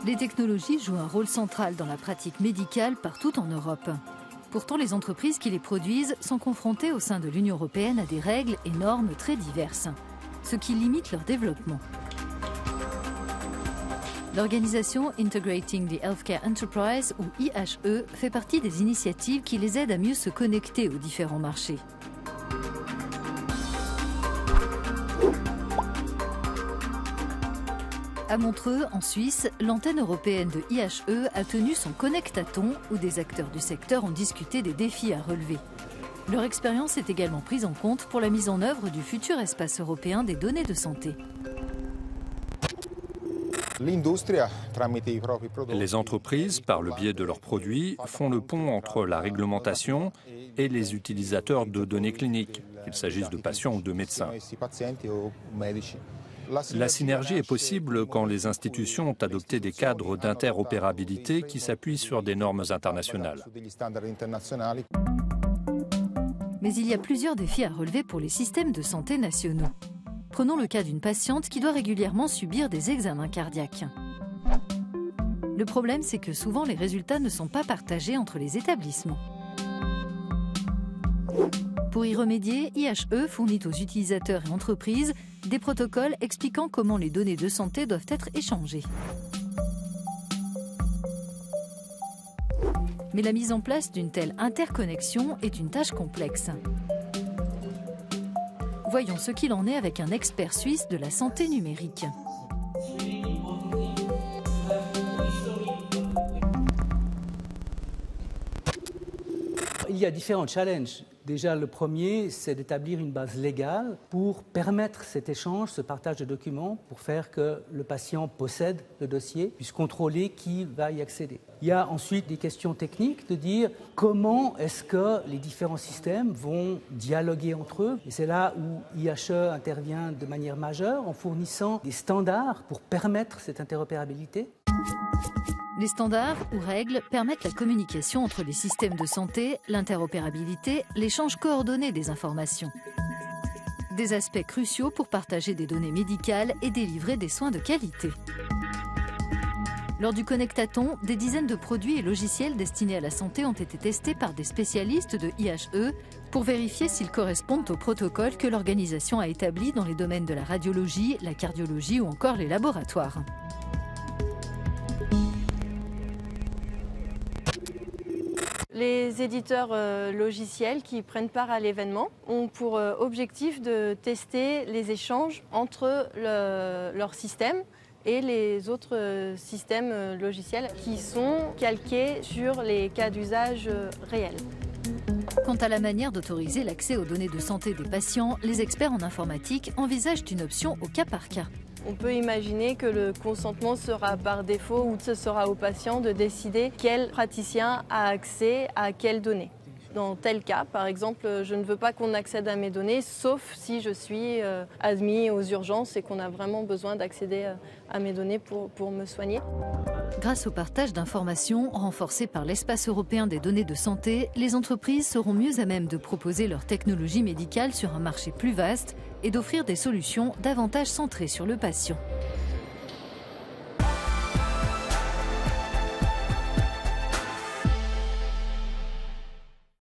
Les technologies jouent un rôle central dans la pratique médicale partout en Europe. Pourtant, les entreprises qui les produisent sont confrontées au sein de l'Union européenne à des règles et normes très diverses, ce qui limite leur développement. L'organisation Integrating the Healthcare Enterprise, ou IHE, fait partie des initiatives qui les aident à mieux se connecter aux différents marchés. À Montreux, en Suisse, l'antenne européenne de IHE a tenu son Connectathon où des acteurs du secteur ont discuté des défis à relever. Leur expérience est également prise en compte pour la mise en œuvre du futur espace européen des données de santé. Les entreprises, par le biais de leurs produits, font le pont entre la réglementation et les utilisateurs de données cliniques, qu'il s'agisse de patients ou de médecins. La synergie est possible quand les institutions ont adopté des cadres d'interopérabilité qui s'appuient sur des normes internationales. Mais il y a plusieurs défis à relever pour les systèmes de santé nationaux. Prenons le cas d'une patiente qui doit régulièrement subir des examens cardiaques. Le problème, c'est que souvent les résultats ne sont pas partagés entre les établissements. Pour y remédier, IHE fournit aux utilisateurs et entreprises des protocoles expliquant comment les données de santé doivent être échangées. Mais la mise en place d'une telle interconnexion est une tâche complexe. Voyons ce qu'il en est avec un expert suisse de la santé numérique. Il y a différents challenges. Déjà, le premier, c'est d'établir une base légale pour permettre cet échange, ce partage de documents, pour faire que le patient possède le dossier, puisse contrôler qui va y accéder. Il y a ensuite des questions techniques de dire comment est-ce que les différents systèmes vont dialoguer entre eux. Et c'est là où IHE intervient de manière majeure en fournissant des standards pour permettre cette interopérabilité. Les standards ou règles permettent la communication entre les systèmes de santé, l'interopérabilité, l'échange coordonné des informations. Des aspects cruciaux pour partager des données médicales et délivrer des soins de qualité. Lors du Connectathon, des dizaines de produits et logiciels destinés à la santé ont été testés par des spécialistes de IHE pour vérifier s'ils correspondent aux protocoles que l'organisation a établis dans les domaines de la radiologie, la cardiologie ou encore les laboratoires. Les éditeurs logiciels qui prennent part à l'événement ont pour objectif de tester les échanges entre leur système et les autres systèmes logiciels qui sont calqués sur les cas d'usage réels. Quant à la manière d'autoriser l'accès aux données de santé des patients, les experts en informatique envisagent une option au cas par cas. On peut imaginer que le consentement sera par défaut ou ce sera au patient de décider quel praticien a accès à quelles données. Dans tel cas, par exemple, je ne veux pas qu'on accède à mes données, sauf si je suis admis aux urgences et qu'on a vraiment besoin d'accéder à mes données pour me soigner. Grâce au partage d'informations renforcé par l'espace européen des données de santé, les entreprises seront mieux à même de proposer leur technologie médicale sur un marché plus vaste et d'offrir des solutions davantage centrées sur le patient.